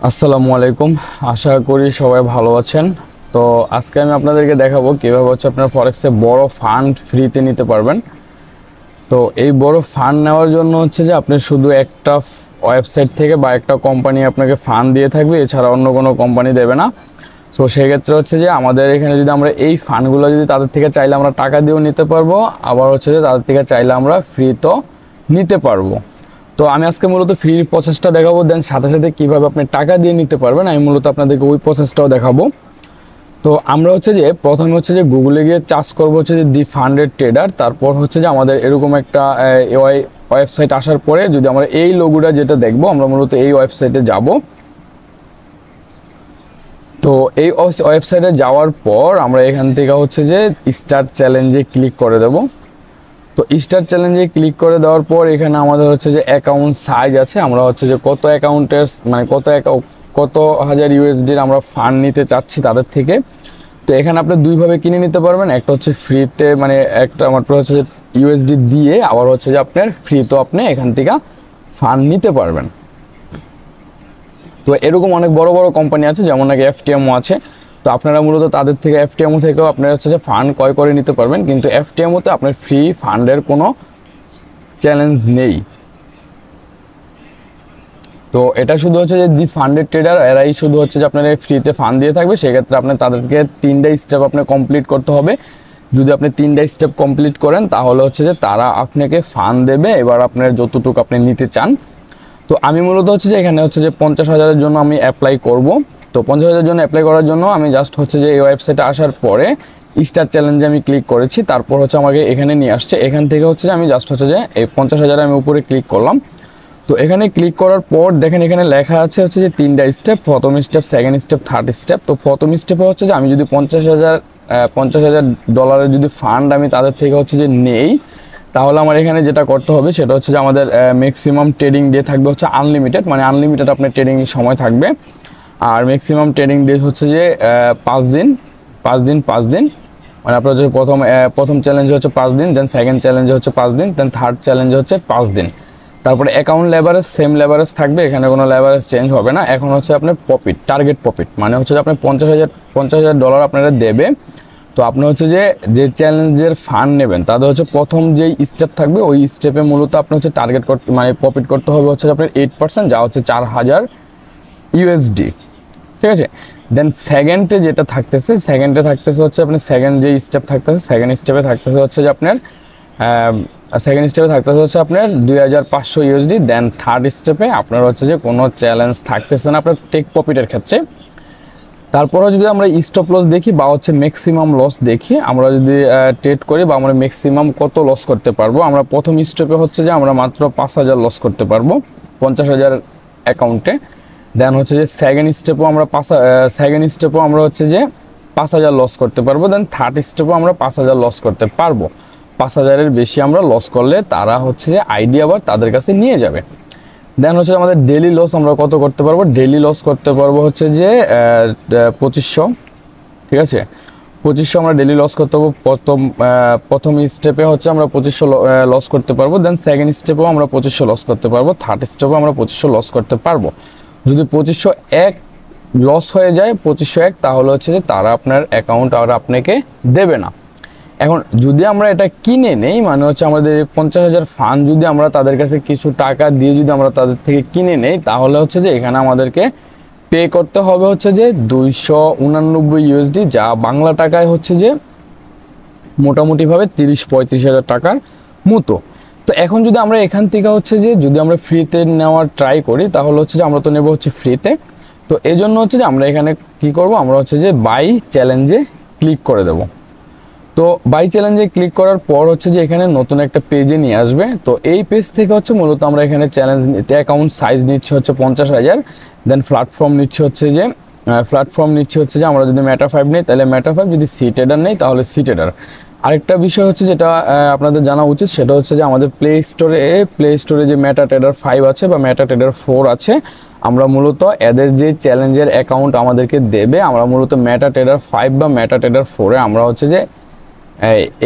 আসসালামু আলাইকুম। আশা করি সবাই ভালো আছেন। তো আজকে আমি আপনাদেরকে দেখাবো কিভাবে আপনার ফরেক্সে বড় ফান্ড ফ্রিতে নিতে পারবেন। তো এই বড় ফান্ড নেওয়ার জন্য যে আপনি শুধু একটা ওয়েবসাইট থেকে বা একটা কোম্পানি আপনাকে ফান্ড দিয়ে থাকবে, এছাড়া অন্য কোনো কোম্পানি দেবে না। সো সেক্ষেত্রে যে আমাদের এখানে যদি আমরা এই ফান্ডগুলো যদি তাদের থেকে চাইলে আমরা টাকা দিয়েও নিতে পারবো, আবার যে তাদের থেকে চাইলে আমরা ফ্রিতেও নিতে পারবো। তো আমি আজকে মূলত ফ্রি প্রসেসটা দেখাবো, দেন সাথে সাথে কীভাবে আপনি টাকা দিয়ে নিতে পারবেন আমি মূলত আপনাদেরকে ওই প্রসেসটাও দেখাবো। তো আমরা যে প্রথমে যে গুগলে গিয়ে চার্জ করবো যে দি ফান্ডেড ট্রেডার, তারপর যে আমাদের এরকম একটা ওয়েবসাইট আসার পরে যদি আমরা এই লোগোটা যেটা দেখবো, আমরা মূলত এই ওয়েবসাইটে যাব। তো এই ওয়েবসাইটে যাওয়ার পর আমরা এখান থেকে যে স্টার্ট চ্যালেঞ্জে ক্লিক করে দেব। তো স্টার চ্যালেঞ্জে ক্লিক করে দেওয়ার পর এখানে আমাদের যে অ্যাকাউন্ট সাইজ আছে, আমরা যে কত অ্যাকাউন্টের মানে কত হাজার ইউএসডির আমরা ফান্ড নিতে চাচ্ছি তাদের থেকে। তো এখানে আপনি দুইভাবে কিনে নিতে পারবেন, একটা ফ্রিতে, মানে একটা মাত্র যে ইউএসডি দিয়ে, আবার যে আপনার ফ্রিতেও আপনি এখান থেকে ফান্ড নিতে পারবেন। তো এরকম অনেক বড় বড় কোম্পানি আছে, যেমন নাকি এফটিএমও আছে। তো আপনারা মূলত তাদের থেকে এফটিএমও থেকেও আপনারা যে ফান্ড ক্রয় করে নিতে পারবেন, কিন্তু এফটিএমওতে আপনার ফ্রি ফান্ডের কোনো চ্যালেঞ্জ নেই। তো এটা শুধু যে দি ফান্ডেড ট্রেডার, এরাই শুধু যে আপনার ফ্রিতে ফান্ড দিয়ে থাকবে। সেক্ষেত্রে আপনার তাদেরকে 3টা স্টেপ আপনার কমপ্লিট করতে হবে। যদি আপনি 3টা স্টেপ কমপ্লিট করেন তাহলে যে তারা আপনাকে ফান্ড দেবে, এবার আপনার যতটুকু আপনি নিতে চান। তো আমি মূলত যে এখানে যে 50,000-এর জন্য আমি অ্যাপ্লাই করব। তো 50,000-এর জন্য অ্যাপ্লাই করার জন্য আমি জাস্ট যে এই ওয়েবসাইটে আসার পরে স্টার চ্যালেঞ্জে আমি ক্লিক করেছি, তারপর আমাকে এখানে নিয়ে আসছে। এখান থেকে যে আমি জাস্ট যে এই 50,000 আমি উপরে ক্লিক করলাম। তো এখানে ক্লিক করার পর দেখেন এখানে লেখা আছে যে 3টা স্টেপ, প্রথম step, second step, third step. তো প্রথম স্টেপে যে আমি যদি $50,000 যদি ফান্ড আমি তাদের থেকে যে নেই, তাহলে আমার এখানে যেটা করতে হবে সেটা যে আমাদের ম্যাক্সিমাম ট্রেডিং ডে থাকবে আনলিমিটেড, মানে আনলিমিটেড আপনার ট্রেডিং সময় থাকবে। আর ম্যাক্সিমাম ট্রেডিং ডে যে 5 দিন, মানে আপনার প্রথম চ্যালেঞ্জে 5 দিন, দেন সেকেন্ড চ্যালেঞ্জে 5 দিন, দেন থার্ড চ্যালেঞ্জে 5 দিন। তারপরে অ্যাকাউন্ট লেভারেজ সেম লেভারেজ থাকবে, এখানে কোনো লেভারেজ চেঞ্জ হবে না। এখন আপনার প্রফিট, টার্গেট প্রফিট, মানে যে আপনার $50,000 আপনারা দেবে। তো আপনি যে চ্যালেঞ্জের ফান্ড নেবেন তাদের প্রথম যেই স্টেপ থাকবে ওই স্টেপে মূলত আপনি টার্গেট করতে, মানে প্রফিট করতে হবে আপনার 8%, যা 4,000 ইউএসডি, ঠিক আছে। দেন সেকেন্ডে যেটা থাকতেছে, আপনার সেকেন্ড যে স্টেপ থাকতেছে, সেকেন্ড স্টেপে থাকতেছে যে আপনার আপনার 2,500 ইউএসডি। দেন থার্ড স্টেপে আপনার যে কোনো চ্যালেঞ্জ থাকতেছে না আপনার টেক প্রফিটের ক্ষেত্রে। তারপরে যদি আমরা স্টপ লস দেখি বা ম্যাক্সিমাম লস দেখি, আমরা যদি ট্রেড করি বা আমরা ম্যাক্সিমাম কত লস করতে পারবো, আমরা প্রথম স্টেপে যে আমরা মাত্র 5,000 লস করতে পারবো 50,000 অ্যাকাউন্টে। দেন যে সেকেন্ড স্টেপও আমরা যে 5,000 লস করতে পারবো। দেন থার্ড স্টেপও আমরা 5,000 লস করতে পারবো। 5,000-এর বেশি আমরা লস করলে তারা যে আইডি আবার তাদের কাছে নিয়ে যাবে। দেন আমাদের ডেইলি লস আমরা কত করতে পারবো, ডেইলি লস করতে পারবো যে 2,500, ঠিক আছে। 2,500 আমরা ডেইলি লস করতে পারবো। প্রথম স্টেপে আমরা 2,500 লস করতে পারবো। দেন সেকেন্ড স্টেপেও আমরা 2,500 লস করতে পারবো। থার্ড স্টেপেও আমরা 2,500 লস করতে পারবো। যদি 2,501 লস হয়ে যায়, 2,501, তাহলে যে তারা আপনার অ্যাকাউন্ট আর আপনাকে দেবে না। এখন যদি আমরা এটা কিনে নেই, মানে আমাদের 50,000 ফান্ড যদি আমরা তাদের কাছে কিছু টাকা দিয়ে যদি আমরা তাদের থেকে কিনে নেই, তাহলে যে এখানে আমাদেরকে পে করতে হবে যে 289 ইউএসডি, যা বাংলা টাকায় যে মোটামুটিভাবে 30-35,000 টাকার মতো। তো এখন যদি আমরা এখান থেকে যে যদি আমরা ফ্রিতে নেওয়ার ট্রাই করি, তাহলে যে আমরা তো নেব ফ্রিতে। তো এই জন্য যে আমরা এখানে কি করব, আমরা যে বাই চ্যালেঞ্জে ক্লিক করে দেব। তো বাই চ্যালেঞ্জে ক্লিক করার পর যে এখানে নতুন একটা পেজে নিয়ে আসবে। তো এই পেজ থেকে মূলত আমরা এখানে চ্যালেঞ্জ অ্যাকাউন্ট সাইজ নিচ্ছে 50,000। দেন প্ল্যাটফর্ম নিচ্ছে যে আমরা যদি মেটা 5 নেই তাহলে মেটা 5, যদি সি ট্রেডার নেই তাহলে সি ট্রেডার। আরেকটা বিষয় যেটা আপনাদের জানা উচিত, সেটা যে আমাদের প্লে স্টোরে যে মেটা ট্রেডার 5 আছে বা মেটা ট্রেডার 4 আছে, আমরা মূলত এদের যে চ্যালেঞ্জের অ্যাকাউন্ট আমাদেরকে দেবে, আমরা মূলত মেটা ট্রেডার 5 বা মেটা ট্রেডার 4-এ আমরা যে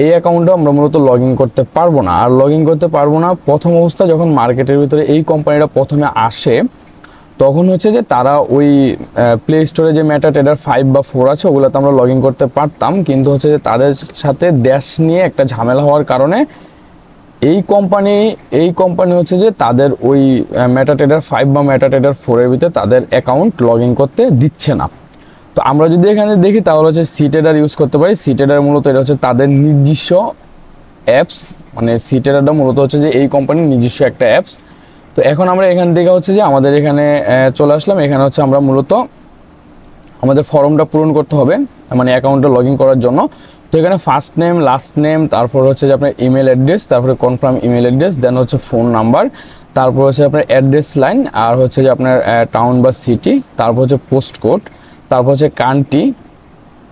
এই অ্যাকাউন্টে আমরা মূলত লগ ইন করতে পারবো না। আর লগ ইন করতে পারবো না প্রথম অবস্থা যখন মার্কেটের ভিতরে এই কোম্পানিটা প্রথমে আসে, তখন হচ্ছে যে তারা ওই প্লে স্টোরে যে মেটাট্রেডার 5 বা 4 আছে ওগুলোতে আমরা লগ ইন করতে পারতাম, কিন্তু হচ্ছে যে তাদের সাথে দেশ নিয়ে একটা ঝামেলা হওয়ার কারণে এই কোম্পানি হচ্ছে যে তাদের ওই মেটাট্রেডার 5 বা মেটাট্রেডার 4 এর ভিতরে তাদের অ্যাকাউন্ট লগ ইন করতে দিচ্ছে না। তো আমরা যদি এখানে দেখি তাহলে হচ্ছে সিটেডার ইউজ করতে পারি। সিটেডার মূলত এটা হচ্ছে তাদের নিজস্ব অ্যাপস, মানে সিটেডারটা মূলত হচ্ছে যে এই কোম্পানির নিজস্ব একটা অ্যাপস। তো এখন আমরা এখান থেকে হচ্ছে যে আমাদের এখানে চলে আসলাম। এখানে হচ্ছে আমরা মূলত আমাদের ফর্মটা পূরণ করতে হবে, মানে অ্যাকাউন্টে লগ ইন করার জন্য। তো এখানে ফার্স্ট নেম, লাস্ট নেম, তারপর হচ্ছে যে আপনার ইমেল অ্যাড্রেস, তারপরে কনফার্ম ইমেল অ্যাড্রেস, দেন হচ্ছে ফোন নাম্বার, তারপর হচ্ছে আপনার অ্যাড্রেস লাইন, আর হচ্ছে যে আপনার টাউন বা সিটি, তারপর হচ্ছে পোস্ট কোড, তারপর হচ্ছে কান্ট্রি,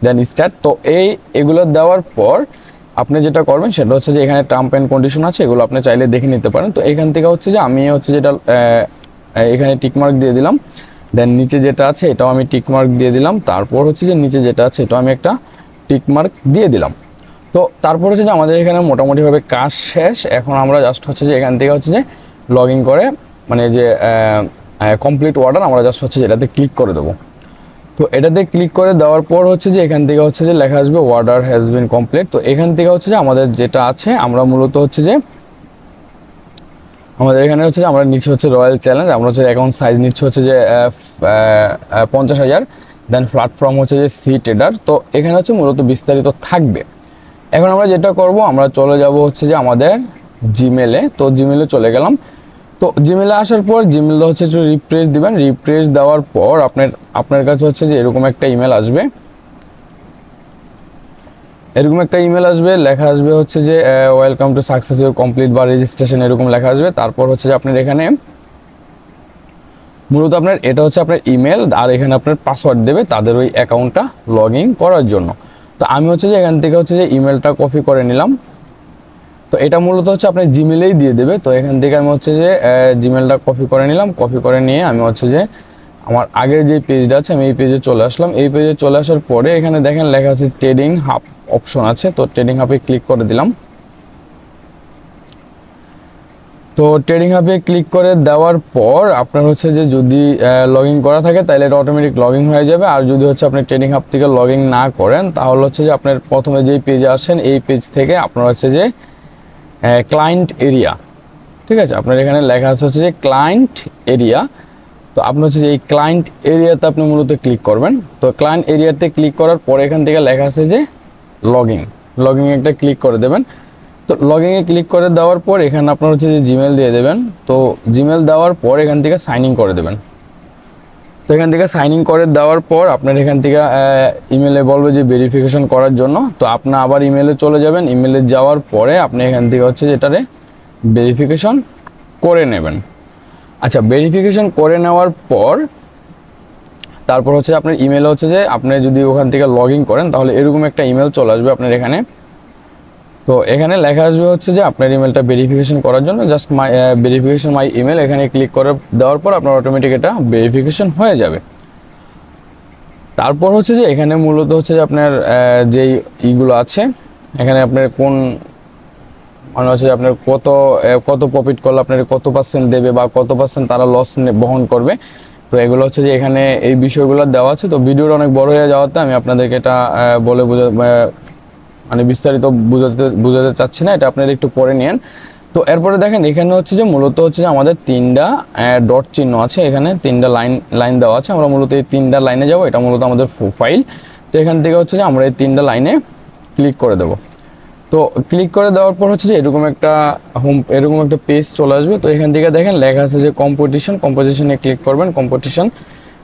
দেন স্টার্ট। তো এগুলো দেওয়ার পর আপনি যেটা করবেন সেটা হচ্ছে যে এখানে টার্ম অ্যান্ড কন্ডিশন আছে, এগুলো আপনি চাইলে দেখে নিতে পারেন। তো এখান থেকে হচ্ছে যে আমি হচ্ছে যেটা এখানে টিকমার্ক দিয়ে দিলাম, দেন নিচে যেটা আছে এটাও আমি টিকমার্ক দিয়ে দিলাম, তারপর হচ্ছে যে নিচে যেটা আছে এটাও আমি একটা টিকমার্ক দিয়ে দিলাম। তো তারপর হচ্ছে যে আমাদের এখানে মোটামুটিভাবে কাজ শেষ। এখন আমরা জাস্ট হচ্ছে যে এখান থেকে হচ্ছে যে লগ ইন করে, মানে যে কমপ্লিট অর্ডার, আমরা জাস্ট হচ্ছে যে এটাতে ক্লিক করে দেবো। তো এটাতে ক্লিক করে দেওয়ার পর হচ্ছে যে এখান থেকে হচ্ছে যে লেখা আসবে অর্ডার হ্যাজ বিন কমপ্লিট। তো এখান থেকে হচ্ছে যে আমাদের যেটা আছে আমরা মূলত হচ্ছে যে আমাদের এখানে হচ্ছে যে আমরা নিচে হচ্ছে রয়্যাল চ্যালেঞ্জ, আমরা হচ্ছে অ্যাকাউন্ট সাইজ নিচ্ছে হচ্ছে যে 50,000, দেন প্ল্যাটফর্ম হচ্ছে যে সি ট্রেডার। তো এখানে হচ্ছে মূলত বিস্তারিত থাকবে। এখন আমরা যেটা করব, আমরা চলে যাব হচ্ছে যে আমাদের জিমেলে। তো জিমেলে চলে গেলাম। তো জিমেলে আসার পর জিমেলটা হচ্ছে একটু রিফ্রেশ দিবেন। রিফ্রেশ দেওয়ার পর আপনার কাছে হচ্ছে যে এরকম একটা ইমেল আসবে, লেখা আসবে হচ্ছে যে welcome to success your complete বা রেজিস্ট্রেশন, এরকম লেখা আসবে। তারপর হচ্ছে যে আপনার এখানে মূলত আপনার এটা হচ্ছে আপনার ইমেল, আর এখানে আপনার পাসওয়ার্ড দেবে তাদের ওই অ্যাকাউন্টটা লগ ইন করার জন্য। তো আমি হচ্ছে যে এখান থেকে হচ্ছে যে ইমেলটা কপি করে নিলাম। তো এটা মূলত হচ্ছে আপনার জিমেলেই দিয়ে দেবে। তো এখান থেকে আমি হচ্ছে যে জিমেলটা কপি করে নিলাম। কপি করে নিয়ে আমি হচ্ছে যে আমার আগের যে পেজটা আছে আমি এই পেজে চলে আসলাম। এই পেজে চলে আসার পরে এখানে দেখেন লেখা আছে ট্রেডিং হাব অপশন আছে। তো ট্রেডিং হাবে ক্লিক করে দিলাম। তো ট্রেডিং হাবে ক্লিক করে দেওয়ার পর আপনার হচ্ছে যে যদি লগ ইন করা থাকে তাহলে এটা অটোমেটিক লগ ইন হয়ে যাবে। আর যদি হচ্ছে আপনি ট্রেডিং হাব থেকে লগ ইন না করেন তাহলে হচ্ছে যে আপনার প্রথমে যেই পেজে আসেন এই পেজ থেকে আপনার হচ্ছে যে ক্লায়েন্ট এরিয়া, ঠিক আছে, আপনার এখানে লেখা আছে হচ্ছে যে ক্লায়েন্ট এরিয়া। তো আপনি হচ্ছে যে এই ক্লায়েন্ট এরিয়াতে আপনি মূলত ক্লিক করবেন। তো ক্লায়েন্ট এরিয়াতে ক্লিক করার পরে এখান থেকে লেখা আছে যে লগইন একটা ক্লিক করে দেবেন। তো লগইনে ক্লিক করে দেওয়ার পর এখানে আপনার হচ্ছে যে জিমেল দিয়ে দেবেন। তো জিমেল দেওয়ার পর এখান থেকে সাইন ইন করে দেবেন। তো এখান থেকে সাইন ইন করে দেওয়ার পর আপনার এখান থেকে ইমেলে বলবে যে ভেরিফিকেশন করার জন্য। তো আপনি আবার ইমেলে চলে যাবেন। ইমেলে যাওয়ার পরে আপনি এখান থেকে হচ্ছে যেটারে ভেরিফিকেশন করে নেবেন। আচ্ছা, ভেরিফিকেশন করে নেওয়ার পর তারপর হচ্ছে আপনার ইমেল হচ্ছে যে আপনি যদি ওখান থেকে লগ ইন করেন তাহলে এরকম একটা ইমেল চলে আসবে আপনার এখানে। তো এখানে লেখা আসবে হচ্ছে যে আপনার ইমেলটা ভেরিফিকেশন করার জন্য জাস্ট ভেরিফিকেশন মাই ইমেল, এখানে ক্লিক করে দেওয়ার পর আপনার অটোমেটিক এটা ভেরিফিকেশন হয়ে যাবে। তারপর হচ্ছে যে এখানে মূলত হচ্ছে যে আপনার যেই ইগুলো আছে এখানে আপনার কোন মানে হচ্ছে আপনার কত প্রফিট করলে আপনার কত পার্সেন্ট দেবে বা কত পার্সেন্ট তারা লস বহন করবে। তো এগুলো হচ্ছে যে এখানে এই বিষয়গুলো দেওয়া আছে। তো ভিডিওটা অনেক বড় হয়ে যাওয়াতে আমি আপনাদেরকে এটা বলে মানে বিস্তারিত বুঝাতে চাচ্ছি না, এটা আপনারা একটু পরে নিন। তো এরপরে দেখেন এখানে হচ্ছে যে মূলত হচ্ছে যে আমাদের 3টা ডট চিহ্ন আছে, এখানে 3টা লাইন দেওয়া আছে। আমরা মূলত এই 3টা লাইনে যাব, এটা মূলত আমাদের প্রোফাইল। তো এখান থেকে হচ্ছে যে আমরা এই 3টা লাইনে ক্লিক করে দেব। তো ক্লিক করে দেওয়ার পর হচ্ছে যে এরকম একটা পেজ চলে আসবে। তো এখান থেকে দেখেন লেখা আছে যে কম্পোজিশনে ক্লিক করবেন, কম্পোজিশন।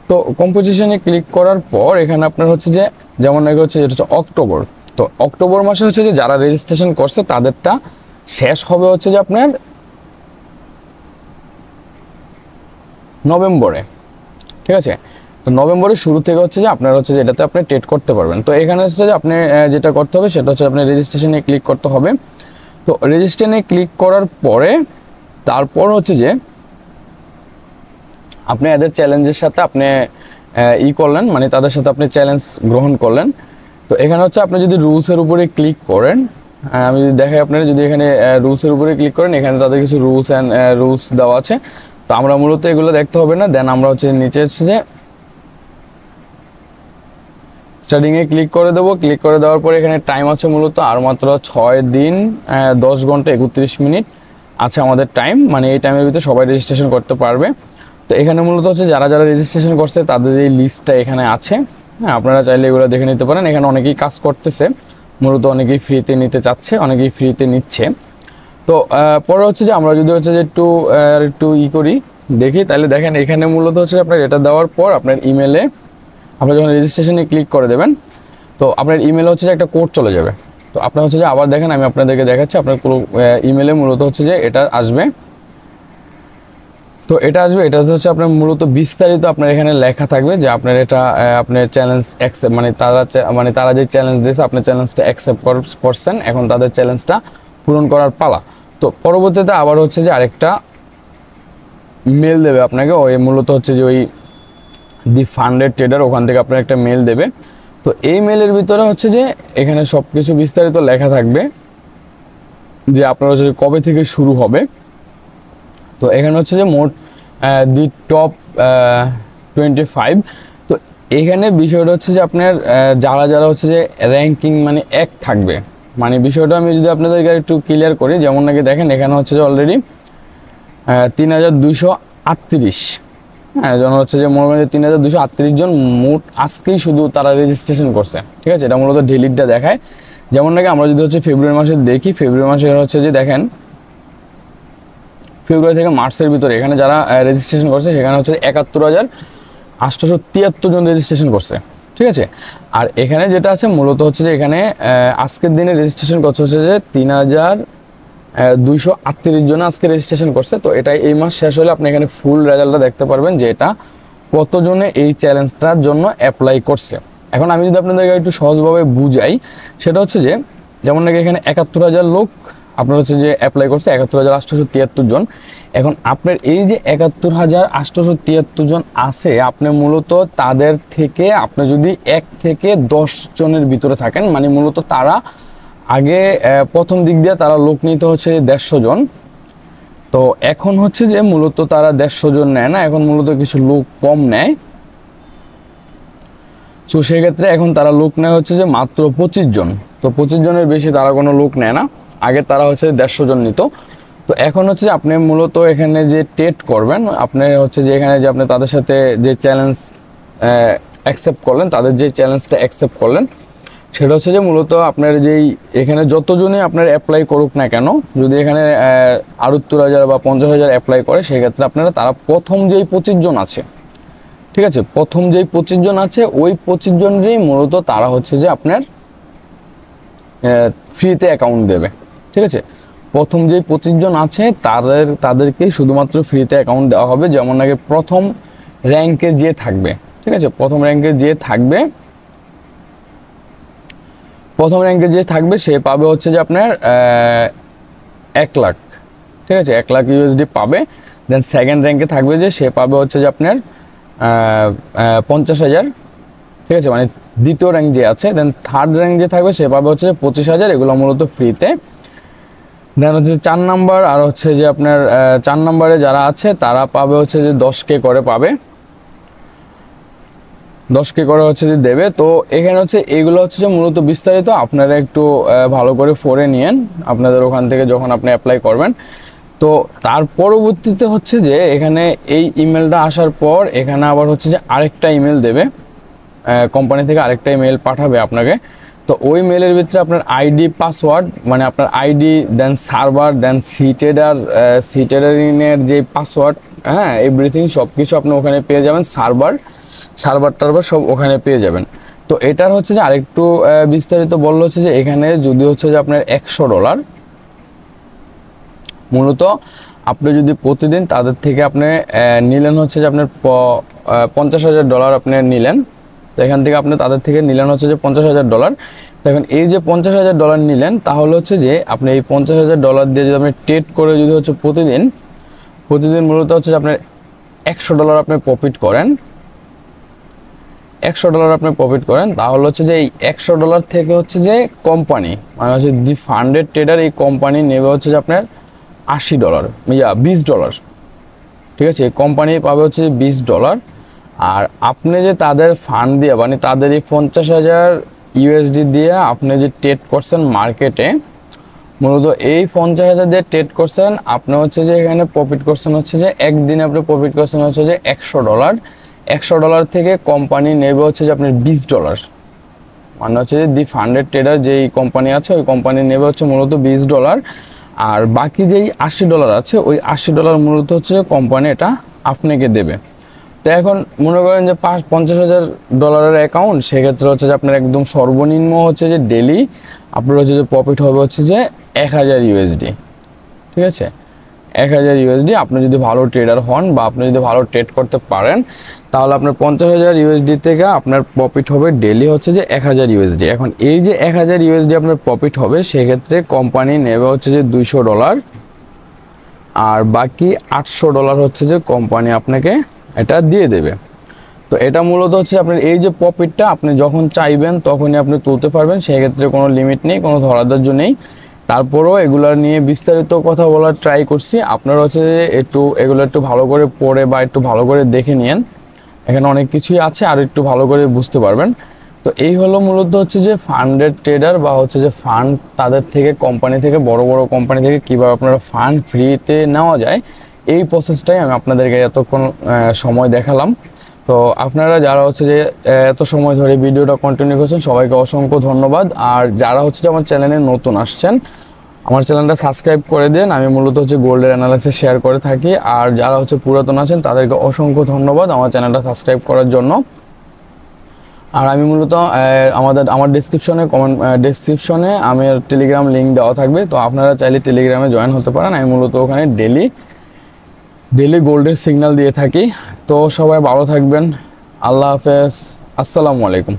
তো কম্পোজিশনে ক্লিক করার পর এখানে আপনার হচ্ছে যে যেমন হচ্ছে এটা হচ্ছে অক্টোবর। তো অক্টোবর মাসে হচ্ছে যে যারা রেজিস্ট্রেশন করছে তাদেরটা শেষ হবে হচ্ছে যে আপনার নভেম্বরে, ঠিক আছে। তো নভেম্বরের শুরু থেকে হচ্ছে যে আপনার হচ্ছে যে এটাতে আপনি ট্রেড করতে পারবেন। তো এখানে হচ্ছে যে আপনি যেটা করতে হবে সেটা হচ্ছে আপনি রেজিস্ট্রেশনে ক্লিক করতে হবে। তো রেজিস্ট্রেশনে ক্লিক করার পরে তারপর হচ্ছে যে আপনি এদের চ্যালেঞ্জের সাথে আপনি করলেন, মানে তাদের সাথে আপনি চ্যালেঞ্জ গ্রহণ করলেন। তো এখানে হচ্ছে আপনি যদি রুলসের উপরে ক্লিক করেন, আমি যদি দেখাই আপনারা যদি এখানে রুলসের উপরে ক্লিক করেন এখানে তাদের কিছু রুলস দেওয়া আছে। তো আমরা মূলত এগুলো দেখতে হবে না। দেন আমরা হচ্ছে নিচে এসে যে স্টার্টিংয়ে ক্লিক করে দেবো। ক্লিক করে দেওয়ার পরে এখানে টাইম আছে মূলত আর মাত্র 6 দিন 10 ঘন্টা 31 মিনিট আছে আমাদের টাইম, মানে এই টাইমের ভিতরে সবাই রেজিস্ট্রেশন করতে পারবে। তো এখানে মূলত হচ্ছে যারা যারা রেজিস্ট্রেশন করছে তাদের এই লিস্টটা এখানে আছে। হ্যাঁ, আপনারা চাইলে এগুলো দেখে নিতে পারেন। এখানে অনেকেই কাজ করতেছে, মূলত অনেকেই ফ্রিতে নিতে চাচ্ছে, অনেকেই ফ্রিতে নিচ্ছে। তো পরে হচ্ছে যে আমরা যদি হচ্ছে যে একটু করি দেখি, তাহলে দেখেন এখানে মূলত হচ্ছে আপনার এটা দেওয়ার পর আপনার ইমেলে আপনি যখন রেজিস্ট্রেশনে ক্লিক করে দেবেন, তো আপনার ইমেলে হচ্ছে যে একটা কোড চলে যাবে। তো আপনার হচ্ছে যে আবার দেখেন, আমি আপনাদেরকে দেখাচ্ছি, আপনার পুরো ইমেলে মূলত হচ্ছে যে এটা আসবে। তো এটা আসবে, এটা হচ্ছে আপনার মূলত বিস্তারিত আপনার এখানে লেখা থাকবে যে আপনার এটা আপনার চ্যালেঞ্জ অ্যাকসেপ্ট, মানে তারা যে চ্যালেঞ্জ দিয়েছে আপনার চ্যালেঞ্জটা অ্যাকসেপ্ট করছেন, এখন তাদের চ্যালেঞ্জটা পূরণ করার পালা। তো পরবর্তীতে আবার হচ্ছে যে আরেকটা মেল দেবে আপনাকে, ওই মূলত হচ্ছে যে ওই দি ফান্ডেড ট্রেডার, ওখান থেকে আপনার একটা মেল দেবে। তো এই মেলের ভিতরে হচ্ছে যে এখানে সব কিছু বিস্তারিত লেখা থাকবে যে আপনার হচ্ছে কবে থেকে শুরু হবে। তো এখানে হচ্ছে যে মোট দি টপ 25। তো এখানে বিষয়টা হচ্ছে যে আপনার যারা যারা হচ্ছে যে র্যাঙ্কিং মানে 1 থাকবে, মানে বিষয়টা আমি যদি আপনাদেরকে একটু ক্লিয়ার করি, যেমন নাকি দেখেন এখানে হচ্ছে যে অলরেডি 3238, হ্যাঁ, যেমন হচ্ছে যে মোটামুটি 3238 জন মোট আজকেই শুধু তারা রেজিস্ট্রেশন করছে। ঠিক আছে, এটা মূলত ডেলিটটা দেখায়। যেমন নাকি আমরা যদি হচ্ছে ফেব্রুয়ারি মাসে দেখি, ফেব্রুয়ারি মাসে হচ্ছে যে দেখেন ফেব্রুয়ারি থেকে মার্চের ভিতরে এখানে যারা রেজিস্ট্রেশন করছে সেখানে হচ্ছে 71,873 জন রেজিস্ট্রেশন করছে। ঠিক আছে, আর এখানে যেটা আছে মূলত হচ্ছে যে এখানে আজকের দিনে রেজিস্ট্রেশন করছে হচ্ছে যে 3238 জন আজকে রেজিস্ট্রেশন করছে। তো এটা এই মাস শেষ হলে আপনি এখানে ফুল রেজাল্টটা দেখতে পারবেন যে এটা কতজনে এই চ্যালেঞ্জটার জন্য অ্যাপ্লাই করছে। এখন আমি যদি আপনাদেরকে একটু সহজভাবে বুঝাই, সেটা হচ্ছে যে যেমন নাকি এখানে 71,000 লোক আপনার হচ্ছে যে অ্যাপ্লাই করছে, 71,873 জন। এখন আপনার এই যে 71,873 জন আছে, আপনি মূলত তাদের থেকে আপনি যদি 1 থেকে 10 জনের ভিতরে থাকেন, মানে মূলত তারা আগে প্রথম দিক দিয়ে তারা লোক নিতে হচ্ছে 150 জন। তো এখন হচ্ছে যে মূলত তারা 150 জন নেয় না, এখন মূলত কিছু লোক কম নেয়। তো সেক্ষেত্রে এখন তারা লোক নেয় হচ্ছে যে মাত্র 25 জন। তো 25 জনের বেশি তারা কোনো লোক নেয় না, আগে তারা হচ্ছে 150 জন নিত। তো এখন হচ্ছে যে আপনি মূলত এখানে যে টেট করবেন, আপনি হচ্ছে যে এখানে যে আপনি তাদের সাথে যে চ্যালেঞ্জ অ্যাকসেপ্ট করলেন, তাদের যে চ্যালেঞ্জটা অ্যাকসেপ্ট করলেন, সেটা হচ্ছে যে মূলত আপনার যেই এখানে যতজনই আপনার অ্যাপ্লাই করুক না কেন, যদি এখানে 78,000 বা 50,000 অ্যাপ্লাই করে, সেক্ষেত্রে আপনারা তারা প্রথম যেই 25 জন আছে, ঠিক আছে, প্রথম যেই 25 জন আছে ওই 25 জনেরই মূলত তারা হচ্ছে যে আপনার ফ্রিতে অ্যাকাউন্ট দেবে। ঠিক আছে, প্রথম যেই 25 জন আছে তাদেরকে শুধুমাত্র ফ্রিতে অ্যাকাউন্ট দেওয়া হবে। যেমন নাকি প্রথম র্যাঙ্কে যে থাকবে, ঠিক আছে, প্রথম র্যাঙ্কে যে থাকবে সে পাবে হচ্ছে যে আপনার 1 লাখ। ঠিক আছে, 1 লাখ ইউএসডি পাবে। দেন সেকেন্ড র্যাঙ্কে থাকবে যে সে পাবে হচ্ছে যে আপনার 50,000। ঠিক আছে, মানে দ্বিতীয় র্যাঙ্ক যে আছে। দেন থার্ড র্যাঙ্ক যে থাকবে সে পাবে হচ্ছে 25,000, এগুলো মূলত ফ্রিতে। দেন হচ্ছে 4 নাম্বার আর হচ্ছে যে আপনার 4 নাম্বারে যারা আছে তারা পাবে হচ্ছে যে 10K করে পাবে, 10K করে হচ্ছে যে দেবে। তো এখানে হচ্ছে এইগুলো হচ্ছে যে মূলত বিস্তারিত আপনারা একটু ভালো করে পড়ে নিয়েন আপনাদের ওখান থেকে যখন আপনি অ্যাপ্লাই করবেন। তো তার পরবর্তীতে হচ্ছে যে এখানে এই ইমেলটা আসার পর এখানে আবার হচ্ছে যে আরেকটা ইমেল দেবে, কোম্পানি থেকে আরেকটা ইমেল পাঠাবে আপনাকে। তো ওই মেলের ভিতরে আপনার আইডি পাসওয়ার্ড, মানে আপনার আইডি, দেন সার্ভার, দেন সিটেডারিনের যে পাসওয়ার্ড, হ্যাঁ, এভরিথিং সব কিছু আপনি ওখানে পেয়ে যাবেন। সার্ভার টার্ভার সব ওখানে পেয়ে যাবেন। তো এটার হচ্ছে যে আরেকটু বিস্তারিত বললো হচ্ছে যে এখানে যদি হচ্ছে যে আপনার $100 মূলত আপনি যদি প্রতিদিন তাদের থেকে আপনি নিলেন হচ্ছে যে আপনার $50,000 আপনি নিলেন। তো এখান থেকে আপনি তাদের থেকে নিলেন হচ্ছে যে $50,000। তো এখন এই যে $50,000 নিলেন, তাহলে হচ্ছে যে আপনি এই $50,000 দিয়ে যদি আপনি ট্রেড করে যদি হচ্ছে প্রতিদিন মূলত হচ্ছে যে আপনার $100 আপনি প্রফিট করেন, $100 আপনি প্রফিট করেন, তাহলে হচ্ছে যে এই $100 থেকে হচ্ছে যে কোম্পানি, মানে হচ্ছে দি ফান্ডেড ট্রেডার, এই কোম্পানি নেবে হচ্ছে যে আপনার $20। ঠিক আছে। কোম্পানি পাবে হচ্ছে $20। আর আপনি যে তাদের ফান্ড দিয়ে মানে তাদের এই 50,000 ইউএসডি দিয়ে আপনি যে ট্রেড করছেন মার্কেটে, মূলত এই 50,000 দিয়ে ট্রেড করছেন, আপনি হচ্ছে যে এখানে প্রফিট করছেন হচ্ছে যে একদিনে আপনি প্রফিট করছেন হচ্ছে যে $100। $100 থেকে কোম্পানি নেবে হচ্ছে যে আপনার $20, মানে হচ্ছে যে দি ফান্ডেড ট্রেডার যেই কোম্পানি আছে ওই কোম্পানি নেবে হচ্ছে মূলত $20। আর বাকি যেই $80 আছে ওই $80 মূলত হচ্ছে কোম্পানি এটা আপনাকে দেবে। তো এখন মনে করেন যে $50,000 অ্যাকাউন্ট, সেক্ষেত্রে হচ্ছে যে আপনার একদম সর্বনিম্ন হচ্ছে যে ডেলি আপনার হচ্ছে যে প্রফিট হবে হচ্ছে যে 1000 ইউএসডি। ঠিক আছে, 1000 ইউএসডি। আপনি যদি ভালো ট্রেডার হন বা আপনি যদি ভালো ট্রেড করতে পারেন, তাহলে আপনার 50,000 ইউএসডি থেকে আপনার প্রফিট হবে ডেলি হচ্ছে যে 1000 ইউএসডি। এখন এই যে 1000 ইউএসডি আপনার প্রফিট হবে, সেক্ষেত্রে কোম্পানি নেবে হচ্ছে যে $200, আর বাকি $800 হচ্ছে যে কোম্পানি আপনাকে এটা দিয়ে দেবে। তো এটা মূলত হচ্ছে আপনার এই যে প্রফিটটা আপনি যখন চাইবেন তখনই আপনি তুলতে পারবেন, সেক্ষেত্রে কোনো লিমিট নেই, কোনো ধরাধার্য নেই। তারপরেও এগুলা নিয়ে বিস্তারিত কথা বলার ট্রাই করছি। আপনারা হচ্ছে যে এগুলো একটু ভালো করে পড়ে বা একটু ভালো করে দেখে নিন, এখানে অনেক কিছুই আছে, আর একটু ভালো করে বুঝতে পারবেন। তো এই হলো মূলত হচ্ছে যে ফান্ডেড ট্রেডার বা হচ্ছে যে ফান্ড তাদের থেকে কোম্পানি থেকে বড় বড় কোম্পানি থেকে কীভাবে আপনারা ফান্ড ফ্রিতে নেওয়া যায়, এই প্রসেসটাই আমি আপনাদেরকে এতক্ষণ সময় দেখালাম। তো আপনারা যারা হচ্ছে যে এত সময় ধরে ভিডিওটা কন্টিনিউ করছেন, সবাইকে অসংখ্য ধন্যবাদ। আর যারা হচ্ছে যে আমার চ্যানেলে নতুন আসছেন, আমার চ্যানেলটা সাবস্ক্রাইব করে দেন। আমি মূলত হচ্ছে গোল্ডের অ্যানালাইসিস শেয়ার করে থাকি। আর যারা হচ্ছে পুরাতন আছেন তাদেরকে অসংখ্য ধন্যবাদ আমার চ্যানেলটা সাবস্ক্রাইব করার জন্য। আর আমি মূলত আমার ডেসক্রিপশনে আমার টেলিগ্রাম লিঙ্ক দেওয়া থাকবে, তো আপনারা চাইলে টেলিগ্রামে জয়েন হতে পারেন। আমি মূলত ওখানে ডেলি গোল্ডের সিগন্যাল দিয়ে থাকি। তো সবাই ভালো থাকবেন, আল্লাহ হাফেজ, আসসালামু আলাইকুম।